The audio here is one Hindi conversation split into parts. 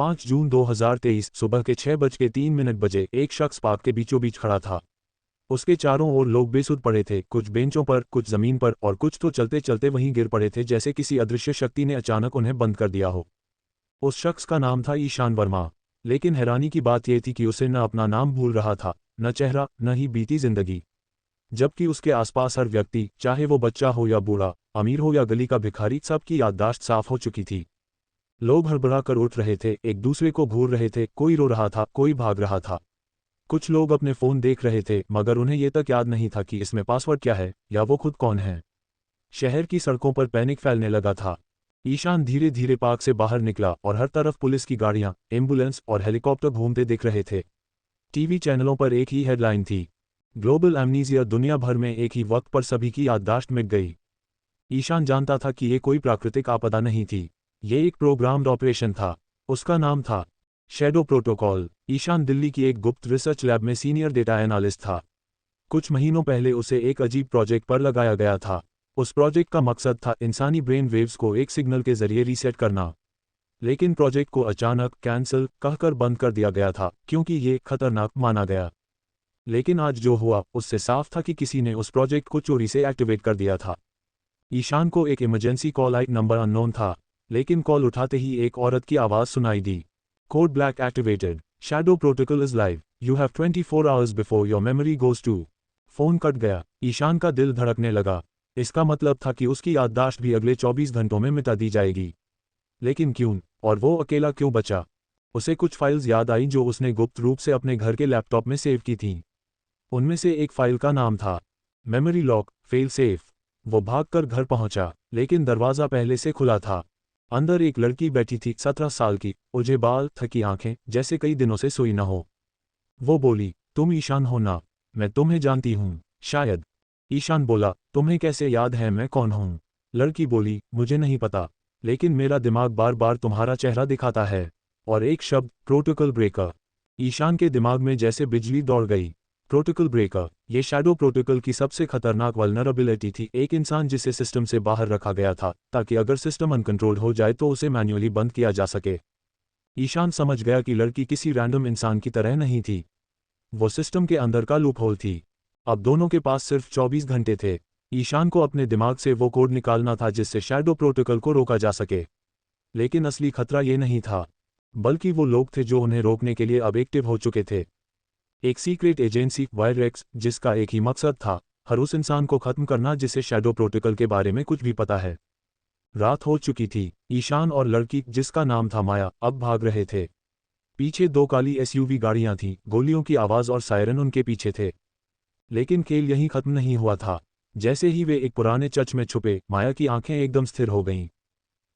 5 जून 2023 सुबह के 6:03 बजे एक शख्स पार्क के बीचों बीच खड़ा था। उसके चारों ओर लोग बेसुध पड़े थे, कुछ बेंचों पर, कुछ जमीन पर और कुछ तो चलते चलते वहीं गिर पड़े थे, जैसे किसी अदृश्य शक्ति ने अचानक उन्हें बंद कर दिया हो। उस शख्स का नाम था ईशान वर्मा। लेकिन हैरानी की बात यह थी कि उसे न अपना नाम भूल रहा था, न चेहरा, न ही बीती जिंदगी। जबकि उसके आसपास हर व्यक्ति, चाहे वो बच्चा हो या बूढ़ा, अमीर हो या गली का भिखारी, सबकी याददाश्त साफ हो चुकी थी। लोग हड़बड़ा कर उठ रहे थे, एक दूसरे को घूर रहे थे, कोई रो रहा था, कोई भाग रहा था। कुछ लोग अपने फ़ोन देख रहे थे, मगर उन्हें यह तक याद नहीं था कि इसमें पासवर्ड क्या है या वो खुद कौन है। शहर की सड़कों पर पैनिक फैलने लगा था। ईशान धीरे धीरे पार्क से बाहर निकला और हर तरफ पुलिस की गाड़ियां, एम्बुलेंस और हेलीकॉप्टर घूमते दिख रहे थे। टीवी चैनलों पर एक ही हेडलाइन थी, ग्लोबल एमनीजिया, दुनिया भर में एक ही वक्त पर सभी की याददाश्त मिट गई। ईशान जानता था कि ये कोई प्राकृतिक आपदा नहीं थी, ये एक प्रोग्राम्ड ऑपरेशन था। उसका नाम था शैडो प्रोटोकॉल। ईशान दिल्ली की एक गुप्त रिसर्च लैब में सीनियर डेटा एनालिस्ट था। कुछ महीनों पहले उसे एक अजीब प्रोजेक्ट पर लगाया गया था। उस प्रोजेक्ट का मकसद था इंसानी ब्रेन वेव्स को एक सिग्नल के जरिए रीसेट करना। लेकिन प्रोजेक्ट को अचानक कैंसिल कहकर बंद कर दिया गया था, क्योंकि ये खतरनाक माना गया। लेकिन आज जो हुआ उससे साफ था कि किसी ने उस प्रोजेक्ट को चोरी से एक्टिवेट कर दिया था। ईशान को एक इमरजेंसी कॉल आई। नंबर अननोन था, लेकिन कॉल उठाते ही एक औरत की आवाज़ सुनाई दी, code black activated, shadow protocol is live, you have 24 hours before your memory goes to. Phone cut गया। ईशान का दिल धड़कने लगा। इसका मतलब था कि उसकी याददाश्त भी अगले 24 घंटों में मिटा दी जाएगी। लेकिन क्यों? और वो अकेला क्यों बचा? उसे कुछ फाइल्स याद आई जो उसने गुप्त रूप से अपने घर के लैपटॉप में सेव की थीं। उनमें से एक फाइल का नाम था मेमोरी लॉक फेल सेफ। वो भागकर घर पहुंचा, लेकिन दरवाज़ा पहले से खुला था। अंदर एक लड़की बैठी थी, 17 साल की, उलझे बाल, थकी आंखें, जैसे कई दिनों से सोई न हो। वो बोली, तुम ईशान हो ना? मैं तुम्हें जानती हूँ, शायद। ईशान बोला, तुम्हें कैसे याद है मैं कौन हूँ? लड़की बोली, मुझे नहीं पता, लेकिन मेरा दिमाग बार बार तुम्हारा चेहरा दिखाता है। और एक शब्द, प्रोटोकॉल ब्रेकर। ईशान के दिमाग में जैसे बिजली दौड़ गई। प्रोटोकॉल ब्रेकर, ये शैडो प्रोटोकॉल की सबसे खतरनाक वल्नरेबिलिटी थी। एक इंसान जिसे सिस्टम से बाहर रखा गया था, ताकि अगर सिस्टम अनकंट्रोल्ड हो जाए तो उसे मैन्युअली बंद किया जा सके। ईशान समझ गया कि लड़की किसी रैंडम इंसान की तरह नहीं थी, वो सिस्टम के अंदर का लूपहोल थी। अब दोनों के पास सिर्फ 24 घंटे थे। ईशान को अपने दिमाग से वो कोड निकालना था जिससे शैडो प्रोटोकॉल को रोका जा सके। लेकिन असली खतरा ये नहीं था, बल्कि वो लोग थे जो उन्हें रोकने के लिए अब एक्टिव हो चुके थे। एक सीक्रेट एजेंसी, वायरएक्स, जिसका एक ही मकसद था, हर उस इंसान को खत्म करना जिसे शैडो प्रोटोकॉल के बारे में कुछ भी पता है। रात हो चुकी थी। ईशान और लड़की, जिसका नाम था माया, अब भाग रहे थे। पीछे 2 काली एसयूवी गाड़ियां थीं, गोलियों की आवाज़ और सायरन उनके पीछे थे। लेकिन खेल यहीं खत्म नहीं हुआ था। जैसे ही वे एक पुराने चर्च में छुपे, माया की आंखें एकदम स्थिर हो गईं।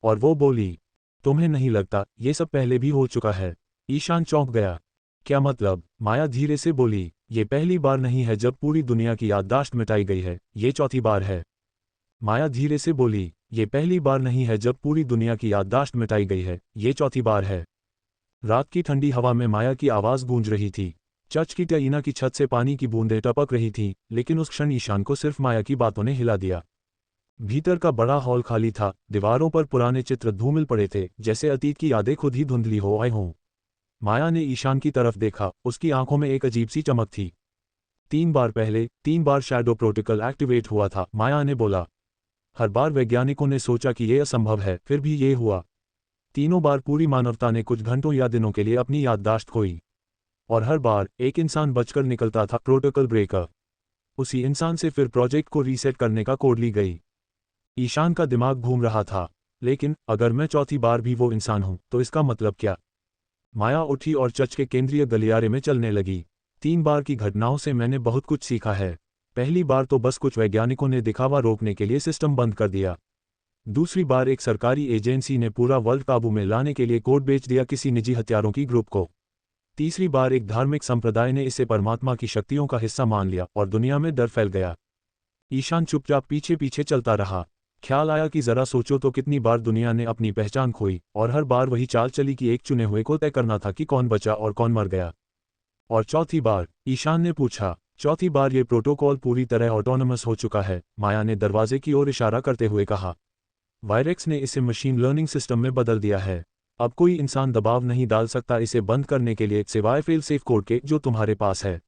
और वो बोली, तुम्हें नहीं लगता ये सब पहले भी हो चुका है? ईशान चौंक गया। क्या मतलब? माया धीरे से बोली, ये पहली बार नहीं है जब पूरी दुनिया की याददाश्त मिटाई गई है, ये चौथी बार है। माया धीरे से बोली, ये पहली बार नहीं है जब पूरी दुनिया की याददाश्त मिटाई गई है, ये चौथी बार है। रात की ठंडी हवा में माया की आवाज़ गूंज रही थी। चर्च की टईना की छत से पानी की बूंदें टपक रही थीं, लेकिन उस क्षण ईशान को सिर्फ माया की बातों ने हिला दिया। भीतर का बड़ा हॉल खाली था, दीवारों पर पुराने चित्र धूमिल पड़े थे, जैसे अतीत की यादें खुद ही धुंधली हो आई हों। माया ने ईशान की तरफ देखा, उसकी आंखों में एक अजीब सी चमक थी। 3 बार पहले 3 बार शैडो प्रोटोकॉल एक्टिवेट हुआ था, माया ने बोला। हर बार वैज्ञानिकों ने सोचा कि यह असंभव है, फिर भी ये हुआ। तीनों बार पूरी मानवता ने कुछ घंटों या दिनों के लिए अपनी याददाश्त खोई। और हर बार एक इंसान बचकर निकलता था, प्रोटोकॉल ब्रेकर। उसी इंसान से फिर प्रोजेक्ट को रीसेट करने का कोड ली गई। ईशान का दिमाग घूम रहा था, लेकिन अगर मैं चौथी बार भी वो इंसान हूं, तो इसका मतलब क्या? माया उठी और चर्च के केंद्रीय गलियारे में चलने लगी। 3 बार की घटनाओं से मैंने बहुत कुछ सीखा है। पहली बार तो बस कुछ वैज्ञानिकों ने दिखावा रोकने के लिए सिस्टम बंद कर दिया। दूसरी बार एक सरकारी एजेंसी ने पूरा वर्ल्ड काबू में लाने के लिए कोड बेच दिया किसी निजी हथियारों की ग्रुप को। तीसरी बार एक धार्मिक संप्रदाय ने इसे परमात्मा की शक्तियों का हिस्सा मान लिया और दुनिया में डर फैल गया। ईशान चुपचाप पीछे पीछे चलता रहा। ख्याल आया कि जरा सोचो तो कितनी बार दुनिया ने अपनी पहचान खोई, और हर बार वही चाल चली कि एक चुने हुए को तय करना था कि कौन बचा और कौन मर गया। और चौथी बार? ईशान ने पूछा। चौथी बार ये प्रोटोकॉल पूरी तरह ऑटोनमस हो चुका है, माया ने दरवाजे की ओर इशारा करते हुए कहा। वायरएक्स ने इसे मशीन लर्निंग सिस्टम में बदल दिया है। अब कोई इंसान दबाव नहीं डाल सकता इसे बंद करने के लिए सिवाय फेल सेफ कोड के जो तुम्हारे पास है।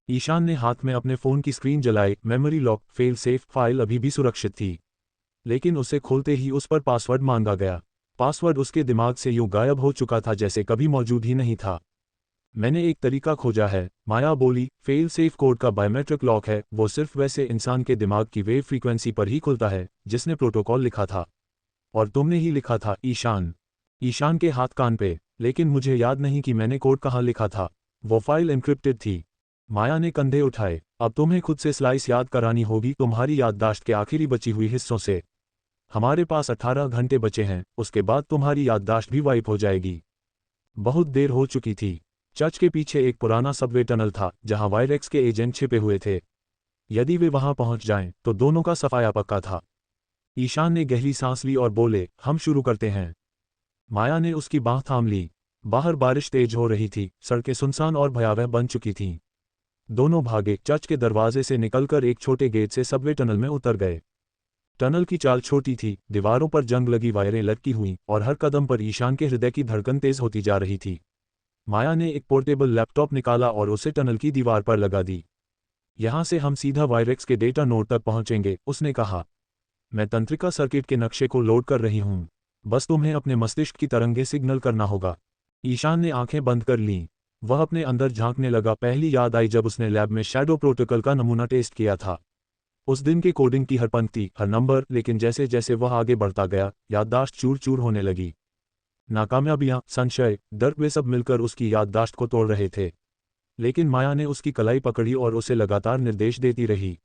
ईशान ने हाथ में अपने फ़ोन की स्क्रीन जलाई। Memory lock fail safe file अभी भी सुरक्षित थी, लेकिन उसे खोलते ही उस पर पासवर्ड मांगा गया। पासवर्ड उसके दिमाग से यूं गायब हो चुका था जैसे कभी मौजूद ही नहीं था। मैंने एक तरीका खोजा है, माया बोली। फेल सेफ कोड का बायोमेट्रिक लॉक है, वो सिर्फ वैसे इंसान के दिमाग की वेव फ्रीक्वेंसी पर ही खुलता है जिसने प्रोटोकॉल लिखा था। और तुमने ही लिखा था ईशान। ईशान के हाथ कान पे। लेकिन मुझे याद नहीं कि मैंने कोड कहाँ लिखा था। वो फाइल एन्क्रिप्टेड थी। माया ने कंधे उठाए। अब तुम्हें खुद से स्लाइस याद करानी होगी तुम्हारी याददाश्त के आखिरी बची हुई हिस्सों से। हमारे पास 18 घंटे बचे हैं, उसके बाद तुम्हारी याददाश्त भी वाइप हो जाएगी। बहुत देर हो चुकी थी। चर्च के पीछे एक पुराना सबवे टनल था जहां वायरेक्स के एजेंट छिपे हुए थे। यदि वे वहां पहुंच जाएं तो दोनों का सफाया पक्का था। ईशान ने गहरी सांस ली और बोले, हम शुरू करते हैं। माया ने उसकी बांह थाम ली। बाहर बारिश तेज हो रही थी, सड़कें सुनसान और भयावह बन चुकी थीं। दोनों भागे, चर्च के दरवाजे से निकलकर एक छोटे गेट से सबवे टनल में उतर गए। टनल की चाल छोटी थी, दीवारों पर जंग लगी वायरें लटकी हुईं और हर कदम पर ईशान के हृदय की धड़कन तेज होती जा रही थी। माया ने एक पोर्टेबल लैपटॉप निकाला और उसे टनल की दीवार पर लगा दी। यहां से हम सीधा वायरेक्स के डेटा नोड तक पहुंचेंगे, उसने कहा। मैं तंत्रिका सर्किट के नक्शे को लोड कर रही हूं, बस तुम्हें अपने मस्तिष्क की तरंगे सिग्नल करना होगा। ईशान ने आंखें बंद कर लीं। वह अपने अंदर झांकने लगा। पहली याद आई जब उसने लैब में शैडो प्रोटोकॉल का नमूना टेस्ट किया था। उस दिन के कोडिंग की हर पंक्ति, हर नंबर, लेकिन जैसे जैसे वह आगे बढ़ता गया, याददाश्त चूर चूर होने लगी। नाकामयाबियां, संशय, डर, वे सब मिलकर उसकी याददाश्त को तोड़ रहे थे। लेकिन माया ने उसकी कलाई पकड़ी और उसे लगातार निर्देश देती रही।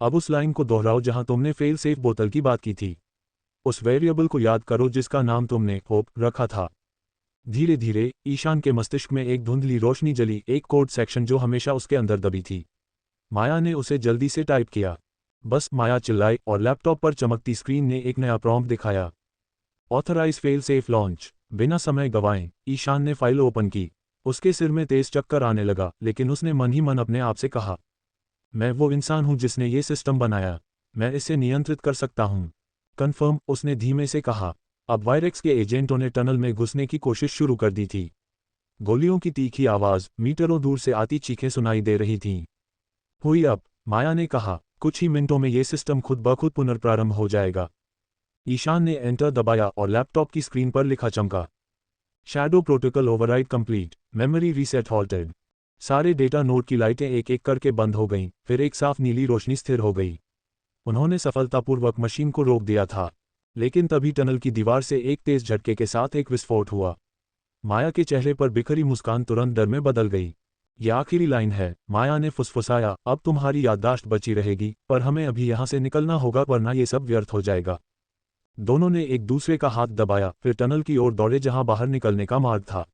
अब उस लाइन को दोहराओ जहां तुमने फेल सेफ बोतल की बात की थी। उस वेरिएबल को याद करो जिसका नाम तुमने होप रखा था। धीरे धीरे ईशान के मस्तिष्क में एक धुंधली रोशनी जली, एक कोड सेक्शन जो हमेशा उसके अंदर दबी थी। माया ने उसे जल्दी से टाइप किया। बस, माया चिल्लाई और लैपटॉप पर चमकती स्क्रीन ने एक नया प्रॉम्प्ट दिखाया। Authorise fail safe launch. बिना समय गंवाए ईशान ने फाइल ओपन की। उसके सिर में तेज चक्कर आने लगा, लेकिन उसने मन ही मन अपने आप से कहा, मैं वो इंसान हूं जिसने ये सिस्टम बनाया। मैं इसे नियंत्रित कर सकता हूं। कन्फर्म, उसने धीमे से कहा। अब वायरेक्स के एजेंटों ने टनल में घुसने की कोशिश शुरू कर दी थी। गोलियों की तीखी आवाज, मीटरों दूर से आती चीखें सुनाई दे रही थीं। हुई अब, माया ने कहा। कुछ ही मिनटों में ये सिस्टम खुद ब खुद पुनर्प्रारंभ हो जाएगा। ईशान ने एंटर दबाया और लैपटॉप की स्क्रीन पर लिखा चमका। Shadow protocol override complete, memory reset halted. सारे डेटा नोड की लाइटें एक एक करके बंद हो गईं, फिर एक साफ नीली रोशनी स्थिर हो गई। उन्होंने सफलतापूर्वक मशीन को रोक दिया था। लेकिन तभी टनल की दीवार से एक तेज झटके के साथ एक विस्फोट हुआ। माया के चेहरे पर बिखरी मुस्कान तुरंत डर में बदल गई। ये आखिरी लाइन है, माया ने फुसफुसाया। अब तुम्हारी याददाश्त बची रहेगी, पर हमें अभी यहाँ से निकलना होगा वरना ये सब व्यर्थ हो जाएगा। दोनों ने एक दूसरे का हाथ दबाया, फिर टनल की ओर दौड़े जहां बाहर निकलने का मार्ग था।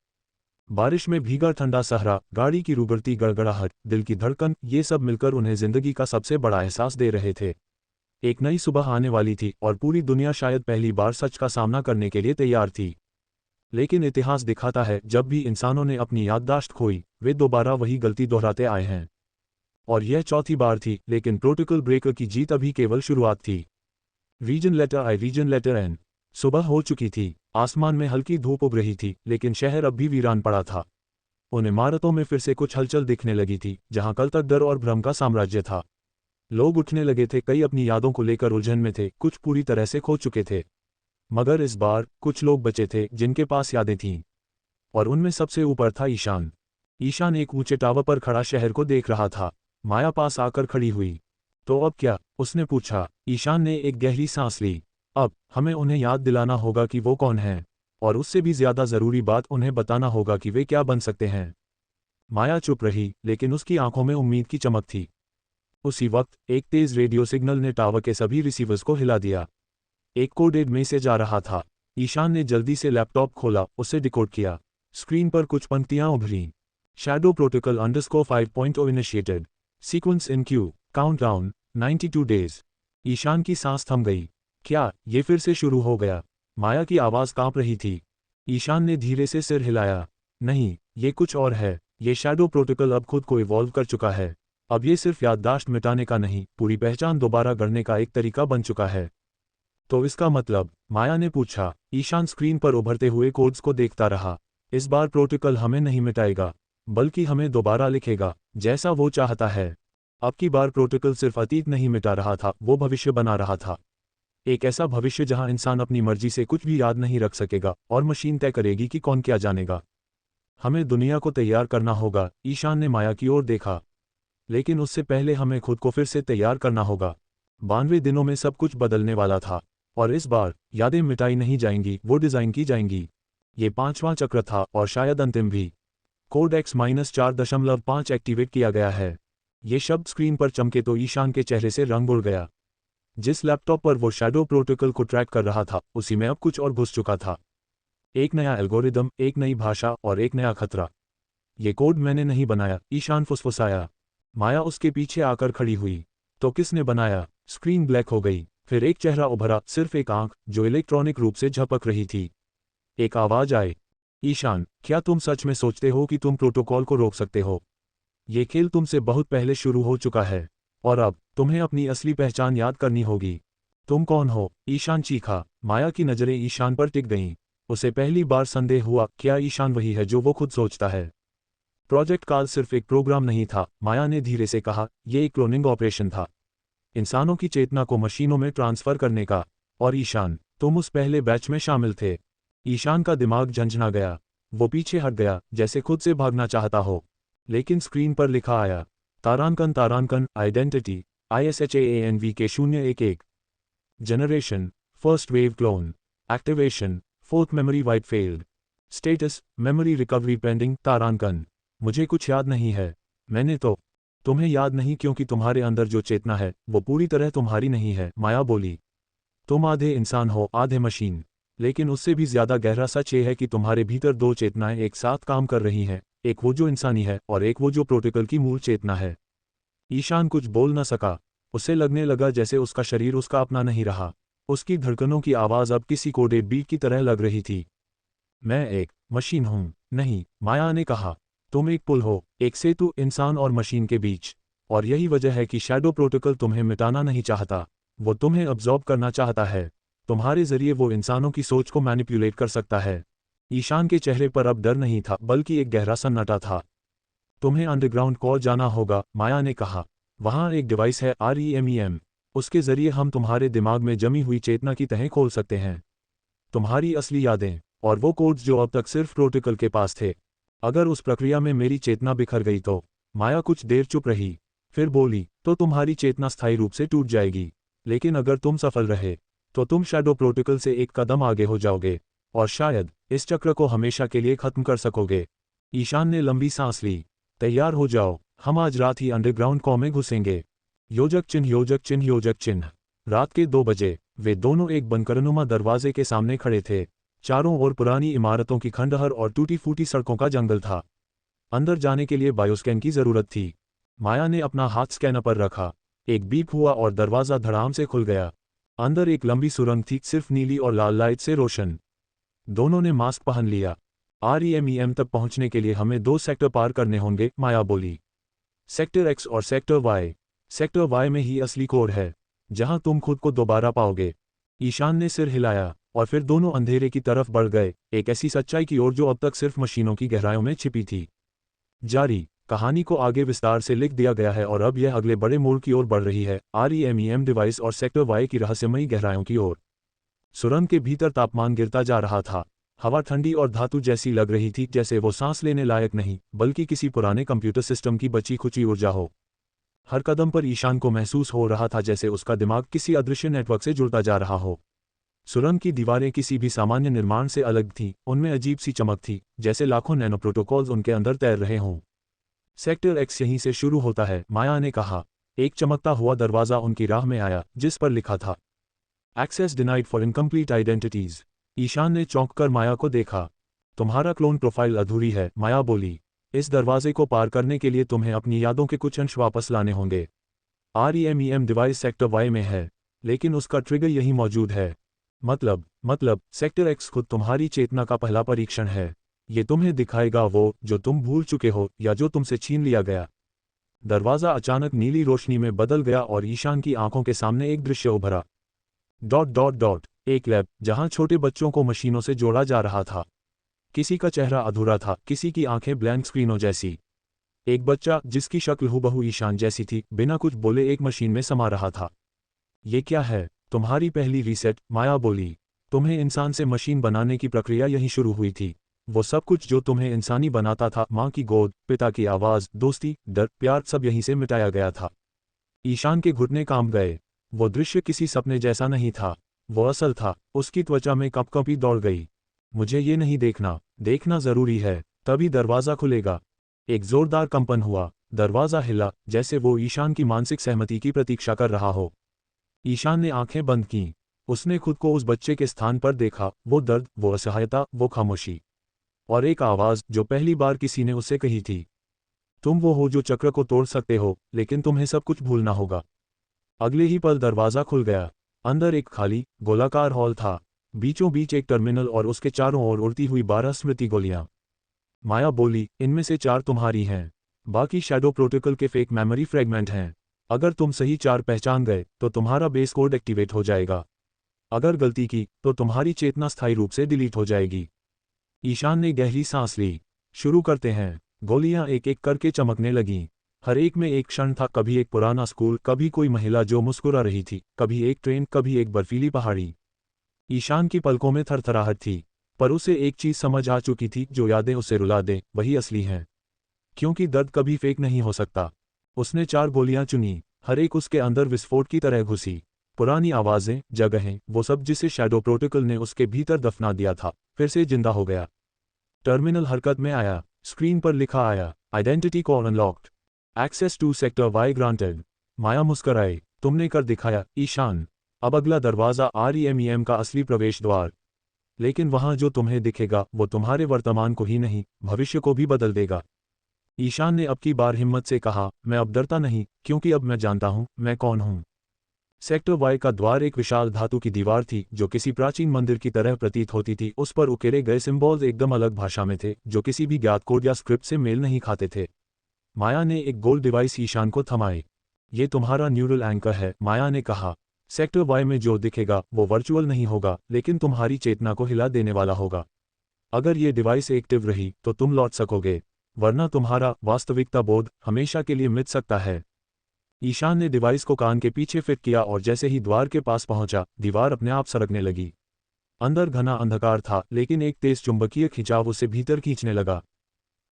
बारिश में भीगा ठंडा सहरा, गाड़ी की रुगड़ती गड़गड़ाहट, दिल की धड़कन, ये सब मिलकर उन्हें जिंदगी का सबसे बड़ा एहसास दे रहे थे। एक नई सुबह आने वाली थी और पूरी दुनिया शायद पहली बार सच का सामना करने के लिए तैयार थी। लेकिन इतिहास दिखाता है, जब भी इंसानों ने अपनी याददाश्त खोई, वे दोबारा वही गलती दोहराते आए हैं। और यह चौथी बार थी, लेकिन प्रोटोकॉल ब्रेकर की जीत अभी केवल शुरुआत थी। रीजन लेटर आई, रीजन लेटर एन। सुबह हो चुकी थी। आसमान में हल्की धूप उग रही थी, लेकिन शहर अब भी वीरान पड़ा था। उन इमारतों में फिर से कुछ हलचल दिखने लगी थी, जहां कल तक डर और भ्रम का साम्राज्य था। लोग उठने लगे थे, कई अपनी यादों को लेकर उलझन में थे, कुछ पूरी तरह से खो चुके थे। मगर इस बार कुछ लोग बचे थे जिनके पास यादें थीं। और उनमें सबसे ऊपर था ईशान। ईशान एक ऊंचे टावर पर खड़ा शहर को देख रहा था। माया पास आकर खड़ी हुई। तो अब क्या, उसने पूछा। ईशान ने एक गहरी सांस ली। अब हमें उन्हें याद दिलाना होगा कि वो कौन हैं, और उससे भी ज्यादा जरूरी बात, उन्हें बताना होगा कि वे क्या बन सकते हैं। माया चुप रही, लेकिन उसकी आंखों में उम्मीद की चमक थी। उसी वक्त एक तेज रेडियो सिग्नल ने टावर के सभी रिसीवर्स को हिला दिया। एक कोडेड मैसेज आ रहा था। ईशान ने जल्दी से लैपटॉप खोला, उसे डिकोड किया। स्क्रीन पर कुछ पंक्तियां उभरीं। Shadow protocol underscore 5.0 initiated, sequence in queue, countdown 92 days. Ishaan की सांस थम गई। क्या ये फिर से शुरू हो गया? माया की आवाज कांप रही थी। ईशान ने धीरे से सिर हिलाया। नहीं, ये कुछ और है। ये शैडो प्रोटोकॉल अब खुद को इवॉल्व कर चुका है। अब ये सिर्फ याददाश्त मिटाने का नहीं, पूरी पहचान दोबारा गढ़ने का एक तरीका बन चुका है। तो इसका मतलब, माया ने पूछा। ईशान स्क्रीन पर उभरते हुए कोड्स को देखता रहा। इस बार प्रोटोकॉल हमें नहीं मिटाएगा, बल्कि हमें दोबारा लिखेगा, जैसा वो चाहता है। अब की बार प्रोटोकॉल सिर्फ अतीत नहीं मिटा रहा था, वो भविष्य बना रहा था। एक ऐसा भविष्य जहां इंसान अपनी मर्जी से कुछ भी याद नहीं रख सकेगा और मशीन तय करेगी कि कौन क्या जानेगा। हमें दुनिया को तैयार करना होगा। ईशान ने माया की ओर देखा। लेकिन उससे पहले हमें खुद को फिर से तैयार करना होगा। 92 दिनों में सब कुछ बदलने वाला था, और इस बार यादें मिटाई नहीं जाएंगी, वो डिज़ाइन की जाएंगी। ये 5वां चक्र था और शायद अंतिम भी। कोड X-4.5 एक्टिवेट किया गया है। ये शब्द स्क्रीन पर चमके तो ईशान के चेहरे से रंग उड़ गया। जिस लैपटॉप पर वो शैडो प्रोटोकॉल को ट्रैक कर रहा था, उसी में अब कुछ और घुस चुका था। एक नया एल्गोरिदम, एक नई भाषा और एक नया खतरा। ये कोड मैंने नहीं बनाया, ईशान फुसफुसाया। माया उसके पीछे आकर खड़ी हुई। तो किसने बनाया? स्क्रीन ब्लैक हो गई। फिर एक चेहरा उभरा, सिर्फ एक आंख, जो इलेक्ट्रॉनिक रूप से झपक रही थी। एक आवाज आए, ईशान, क्या तुम सच में सोचते हो कि तुम प्रोटोकॉल को रोक सकते हो? ये खेल तुमसे बहुत पहले शुरू हो चुका है, और अब तुम्हें अपनी असली पहचान याद करनी होगी। तुम कौन हो? ईशान चीखा। माया की नजरें ईशान पर टिक गईं। उसे पहली बार संदेह हुआ, क्या ईशान वही है जो वो खुद सोचता है? प्रोजेक्ट काल सिर्फ एक प्रोग्राम नहीं था, माया ने धीरे से कहा, यह एक क्लोनिंग ऑपरेशन था। इंसानों की चेतना को मशीनों में ट्रांसफर करने का। और ईशान, तुम उस पहले बैच में शामिल थे। ईशान का दिमाग झंझना गया। वो पीछे हट गया, जैसे खुद से भागना चाहता हो। लेकिन स्क्रीन पर लिखा आया, तारांकन identity ISHAANVK011। Generation, first wave clone. Activation, fourth memory wipe failed. Status, memory recovery pending. तारांकन, मुझे कुछ याद नहीं है। मैंने तो तुम्हें याद नहीं, क्योंकि तुम्हारे अंदर जो चेतना है वो पूरी तरह तुम्हारी नहीं है, माया बोली। तुम आधे इंसान हो, आधे मशीन। लेकिन उससे भी ज्यादा गहरा सच ये है कि तुम्हारे भीतर दो चेतनाएं एक साथ काम कर रही हैं, एक वो जो इंसानी है और एक वो जो प्रोटोकॉल की मूल चेतना है। ईशान कुछ बोल न सका। उसे लगने लगा जैसे उसका शरीर उसका अपना नहीं रहा। उसकी धड़कनों की आवाज अब किसी कोडेड बीट की तरह लग रही थी। मैं एक मशीन हूं। नहीं, माया ने कहा, तुम एक पुल हो, एक सेतु इंसान और मशीन के बीच। और यही वजह है कि शैडो प्रोटोकॉल तुम्हें मिटाना नहीं चाहता, वो तुम्हें अब्जॉर्ब करना चाहता है। तुम्हारे जरिए वो इंसानों की सोच को मैनिपुलेट कर सकता है। ईशान के चेहरे पर अब डर नहीं था, बल्कि एक गहरा सन्नाटा था। तुम्हें अंडरग्राउंड कॉल जाना होगा, माया ने कहा। वहां एक डिवाइस है, REMEM। उसके जरिए हम तुम्हारे दिमाग में जमी हुई चेतना की तहें खोल सकते हैं। तुम्हारी असली यादें, और वो कोड्स जो अब तक सिर्फ प्रोटोकॉल के पास थे। अगर उस प्रक्रिया में मेरी चेतना बिखर गई तो? माया कुछ देर चुप रही, फिर बोली, तो तुम्हारी चेतना स्थायी रूप से टूट जाएगी। लेकिन अगर तुम सफल रहे, तो तुम शैडो प्रोटोकॉल से एक कदम आगे हो जाओगे, और शायद इस चक्र को हमेशा के लिए खत्म कर सकोगे। ईशान ने लंबी सांस ली। तैयार हो जाओ, हम आज रात ही अंडरग्राउंड कॉ में घुसेंगे। योजक चिन्ह, योजक चिन्ह, योजक चिन्ह। रात के 2 बजे वे दोनों एक बनकरनुमा दरवाजे के सामने खड़े थे। चारों ओर पुरानी इमारतों की खंडहर और टूटी फूटी सड़कों का जंगल था। अंदर जाने के लिए बायोस्कैन की जरूरत थी। माया ने अपना हाथ स्कैनर पर रखा। एक बीप हुआ और दरवाजा धड़ाम से खुल गया। अंदर एक लंबी सुरंग थी, सिर्फ नीली और लाल लाइट से रोशन। दोनों ने मास्क पहन लिया। REMEM तक पहुंचने के लिए हमें 2 सेक्टर पार करने होंगे, माया बोली। सेक्टर X और सेक्टर Y। सेक्टर Y में ही असली कोड है, जहां तुम खुद को दोबारा पाओगे। ईशान ने सिर हिलाया, और फिर दोनों अंधेरे की तरफ बढ़ गए, एक ऐसी सच्चाई की ओर जो अब तक सिर्फ मशीनों की गहराइयों में छिपी थी। जारी, कहानी को आगे विस्तार से लिख दिया गया है और अब यह अगले बड़े मोड़ की ओर बढ़ रही है, REMEM डिवाइस और सेक्टर Y की रहस्यमयी गहराइयों की ओर। सुरंग के भीतर तापमान गिरता जा रहा था। हवा ठंडी और धातु जैसी लग रही थी, जैसे वो सांस लेने लायक नहीं, बल्कि किसी पुराने कंप्यूटर सिस्टम की बची खुची ऊर्जा हो। हर कदम पर ईशान को महसूस हो रहा था जैसे उसका दिमाग किसी अदृश्य नेटवर्क से जुड़ता जा रहा हो। सुरंग की दीवारें किसी भी सामान्य निर्माण से अलग थीं, उनमें अजीब सी चमक थी, जैसे लाखों नैनो प्रोटोकॉल्स उनके अंदर तैर रहे हों। सेक्टर X यहीं से शुरू होता है, माया ने कहा। एक चमकता हुआ दरवाजा उनकी राह में आया, जिस पर लिखा था, access denied for incomplete identities. Ishaan ने चौंक कर माया को देखा। तुम्हारा क्लोन प्रोफाइल अधूरी है, माया बोली। इस दरवाजे को पार करने के लिए तुम्हें अपनी यादों के कुछ अंश वापस लाने होंगे। REMEM डिवाइस सेक्टर Y में है, लेकिन उसका ट्रिगर यहीं मौजूद है। मतलब सेक्टर X खुद तुम्हारी चेतना का पहला परीक्षण है। ये तुम्हें दिखाएगा वो जो तुम भूल चुके हो या जो तुमसे छीन लिया गया। दरवाजा अचानक नीली रोशनी में बदल गया और ईशान की आंखों के सामने एक दृश्य उभरा। एक लैब जहां छोटे बच्चों को मशीनों से जोड़ा जा रहा था। किसी का चेहरा अधूरा था, किसी की आंखें ब्लैंक स्क्रीनों जैसी। एक बच्चा जिसकी शक्ल हूबहू ईशान जैसी थी, बिना कुछ बोले एक मशीन में समा रहा था। ये क्या है? तुम्हारी पहली रीसेट, माया बोली। तुम्हें इंसान से मशीन बनाने की प्रक्रिया यहीं शुरू हुई थी। वो सब कुछ जो तुम्हें इंसानी बनाता था, माँ की गोद, पिता की आवाज़, दोस्ती, डर, प्यार, सब यहीं से मिटाया गया था। ईशान के घुटने कांप गए। वो दृश्य किसी सपने जैसा नहीं था, वो असल था। उसकी त्वचा में कंपकंपी दौड़ गई। मुझे ये नहीं देखना, देखना जरूरी है, तभी दरवाज़ा खुलेगा। एक जोरदार कंपन हुआ, दरवाज़ा हिला, जैसे वो ईशान की मानसिक सहमति की प्रतीक्षा कर रहा हो। ईशान ने आंखें बंद कीं। उसने खुद को उस बच्चे के स्थान पर देखा, वो दर्द, वो असहायता, वो खामोशी। और एक आवाज़ जो पहली बार किसी ने उससे कही थी, तुम वो हो जो चक्र को तोड़ सकते हो, लेकिन तुम्हें सब कुछ भूलना होगा। अगले ही पल दरवाज़ा खुल गया। अंदर एक खाली, गोलाकार हॉल था। बीचों बीच एक टर्मिनल और उसके चारों ओर उड़ती हुई 12 स्मृति गोलियां। माया बोली, इनमें से 4 तुम्हारी हैं। बाकी शैडो प्रोटोकॉल के फेक मेमोरी फ्रेगमेंट हैं। अगर तुम सही 4 पहचान गए तो तुम्हारा बेस कोड एक्टिवेट हो जाएगा। अगर गलती की तो तुम्हारी चेतना स्थायी रूप से डिलीट हो जाएगी। ईशान ने गहरी सांस ली। शुरू करते हैं। गोलियां एक एक करके चमकने लगीं। हर एक में एक क्षण था, कभी एक पुराना स्कूल, कभी कोई महिला जो मुस्कुरा रही थी, कभी एक ट्रेन, कभी एक बर्फीली पहाड़ी। ईशान की पलकों में थरथराहट थी, पर उसे एक चीज समझ आ चुकी थी, जो यादें उसे रुला दें वही असली हैं। क्योंकि दर्द कभी फेक नहीं हो सकता। उसने 4 गोलियां चुनी, हर एक उसके अंदर विस्फोट की तरह घुसी। पुरानी आवाजें, जगहें, वो सब जिसे शैडो प्रोटोकॉल ने उसके भीतर दफना दिया था, फिर से जिंदा हो गया। टर्मिनल हरकत में आया। स्क्रीन पर लिखा आया, identity code unlocked, access to sector Y granted. Maya मुस्कराए, तुमने कर दिखाया ईशान। अब अगला दरवाजा REMEM का असली प्रवेश द्वार। लेकिन वहां जो तुम्हें दिखेगा वो तुम्हारे वर्तमान को ही नहीं, भविष्य को भी बदल देगा। ईशान ने अब की बार हिम्मत से कहा, मैं अब डरता नहीं, क्योंकि अब मैं जानता हूं मैं कौन हूं। सेक्टर वाई का द्वार एक विशाल धातु की दीवार थी, जो किसी प्राचीन मंदिर की तरह प्रतीत होती थी। उस पर उकेरे गए सिंबल्स एकदम अलग भाषा में थे, जो किसी भी ज्ञात कोड या स्क्रिप्ट से मेल नहीं खाते थे। माया ने एक गोल डिवाइस ईशान को थमाए। ये तुम्हारा न्यूरल एंकर है, माया ने कहा। सेक्टर वाई में जो दिखेगा वो वर्चुअल नहीं होगा, लेकिन तुम्हारी चेतना को हिला देने वाला होगा। अगर ये डिवाइस एक्टिव रही तो तुम लौट सकोगे, वरना तुम्हारा वास्तविकता बोध हमेशा के लिए मिट सकता है। ईशान ने डिवाइस को कान के पीछे फिट किया और जैसे ही द्वार के पास पहुंचा, दीवार अपने आप सरकने लगी। अंदर घना अंधकार था, लेकिन एक तेज चुंबकीय खिंचाव उसे भीतर खींचने लगा।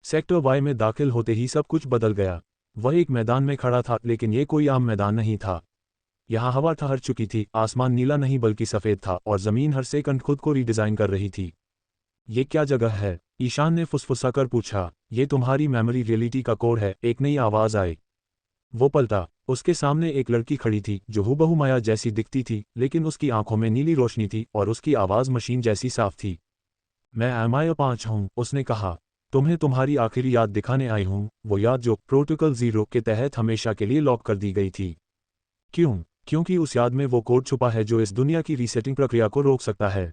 सेक्टर वाई में दाखिल होते ही सब कुछ बदल गया। वह एक मैदान में खड़ा था, लेकिन ये कोई आम मैदान नहीं था। यहाँ हवा ठहर चुकी थी, आसमान नीला नहीं बल्कि सफ़ेद था, और ज़मीन हर सेकंड खुद को रीडिज़ाइन कर रही थी। ये क्या जगह है? ईशान ने फुसफुसाकर पूछा। ये तुम्हारी मेमोरी रियलिटी का कोड है, एक नई आवाज़ आई। वो पलटा। उसके सामने एक लड़की खड़ी थी, जो हूबहू माया जैसी दिखती थी, लेकिन उसकी आंखों में नीली रोशनी थी और उसकी आवाज़ मशीन जैसी साफ थी। मैं माया 5 हूँ, उसने कहा। तुम्हें तुम्हारी आखिरी याद दिखाने आई हूँ, वो याद जो प्रोटोकॉल 0 के तहत हमेशा के लिए लॉक कर दी गई थी। क्यों? क्योंकि उस याद में वो कोड छुपा है जो इस दुनिया की रीसेटिंग प्रक्रिया को रोक सकता है।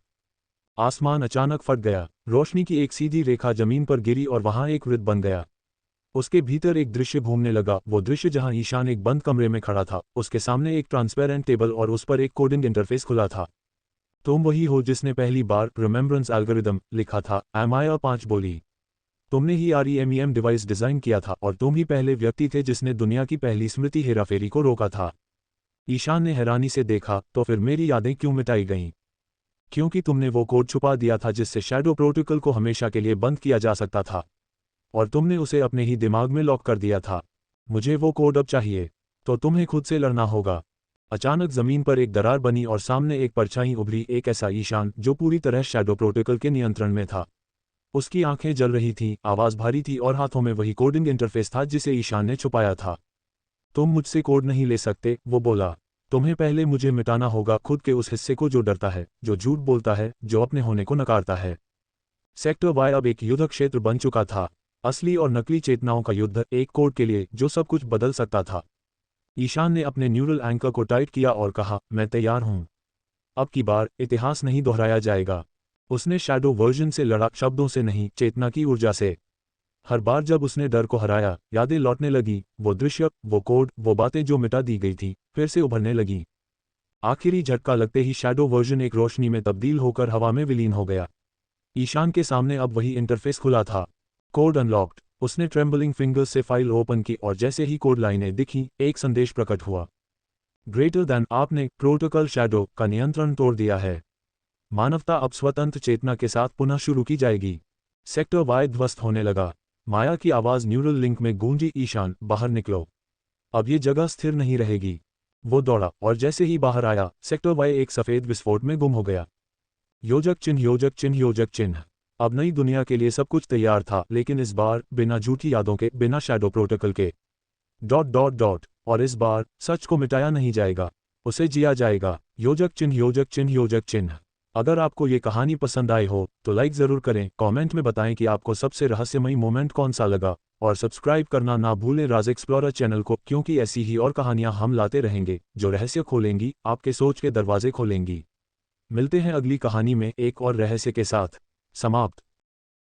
आसमान अचानक फट गया। रोशनी की एक सीधी रेखा जमीन पर गिरी और वहां एक वृत्त बन गया। उसके भीतर एक दृश्य घूमने लगा, वो दृश्य जहां ईशान एक बंद कमरे में खड़ा था, उसके सामने एक ट्रांसपेरेंट टेबल और उस पर एक कोडिंग इंटरफेस खुला था। तुम वही हो जिसने पहली बार रिमेम्बरेंस एल्गोरिदम लिखा था, माया 5 बोली। तुमने ही REMEM डिवाइस डिजाइन किया था, और तुम ही पहले व्यक्ति थे जिसने दुनिया की पहली स्मृति हेराफेरी को रोका था। ईशान ने हैरानी से देखा, तो फिर मेरी यादें क्यों मिटाई गईं? क्योंकि तुमने वो कोड छुपा दिया था जिससे शैडो प्रोटोकॉल को हमेशा के लिए बंद किया जा सकता था, और तुमने उसे अपने ही दिमाग में लॉक कर दिया था। मुझे वो कोड अब चाहिए, तो तुम्हें खुद से लड़ना होगा। अचानक जमीन पर एक दरार बनी और सामने एक परछाई उभरी, एक ऐसा ईशान जो पूरी तरह शैडो प्रोटोकॉल के नियंत्रण में था। उसकी आंखें जल रही थीं, आवाज़ भारी थी और हाथों में वही कोडिंग इंटरफेस था जिसे ईशान ने छुपाया था। तुम मुझसे कोड नहीं ले सकते, वो बोला। तुम्हें पहले मुझे मिटाना होगा, खुद के उस हिस्से को जो डरता है, जो झूठ बोलता है, जो अपने होने को नकारता है। सेक्टर वाई अब एक युद्ध क्षेत्र बन चुका था, असली और नकली चेतनाओं का युद्ध, एक कोड के लिए जो सब कुछ बदल सकता था। ईशान ने अपने न्यूरल एंकर को टाइट किया और कहा, मैं तैयार हूं। अब की बार इतिहास नहीं दोहराया जाएगा। उसने शैडो वर्जन से लड़ा, शब्दों से नहीं, चेतना की ऊर्जा से। हर बार जब उसने डर को हराया, यादें लौटने लगी, वो दृश्य, वो कोड, वो बातें जो मिटा दी गई थी, फिर से उभरने लगी। आखिरी झटका लगते ही शैडो वर्जन एक रोशनी में तब्दील होकर हवा में विलीन हो गया। ईशान के सामने अब वही इंटरफेस खुला था। Code unlocked. उसने ट्रेम्बलिंग फिंगर्स से फाइल ओपन की और जैसे ही कोड लाइनें दिखीं, एक संदेश प्रकट हुआ। ग्रेटर दैन, आपने प्रोटोकॉल शैडो का नियंत्रण तोड़ दिया है। मानवता अब स्वतंत्र चेतना के साथ पुनः शुरू की जाएगी। सेक्टर वाई ध्वस्त होने लगा। माया की आवाज़ न्यूरल लिंक में गूंजी, ईशान बाहर निकलो, अब ये जगह स्थिर नहीं रहेगी। वो दौड़ा और जैसे ही बाहर आया, सेक्टर वाई एक सफ़ेद विस्फोट में गुम हो गया। योजक चिन्ह, योजक चिन्ह, योजक चिन्ह। अब नई दुनिया के लिए सब कुछ तैयार था, लेकिन इस बार बिना झूठी यादों के, बिना शैडो प्रोटोकॉल के। ... और इस बार सच को मिटाया नहीं जाएगा, उसे जिया जाएगा। योजक चिन्ह, योजक चिन्ह, योजक चिन्ह। अगर आपको ये कहानी पसंद आई हो तो लाइक ज़रूर करें, कमेंट में बताएं कि आपको सबसे रहस्यमयी मोमेंट कौन सा लगा, और सब्सक्राइब करना ना भूलें राज एक्सप्लोरर चैनल को, क्योंकि ऐसी ही और कहानियां हम लाते रहेंगे जो रहस्य खोलेंगी, आपके सोच के दरवाजे खोलेंगी। मिलते हैं अगली कहानी में एक और रहस्य के साथ। समाप्त।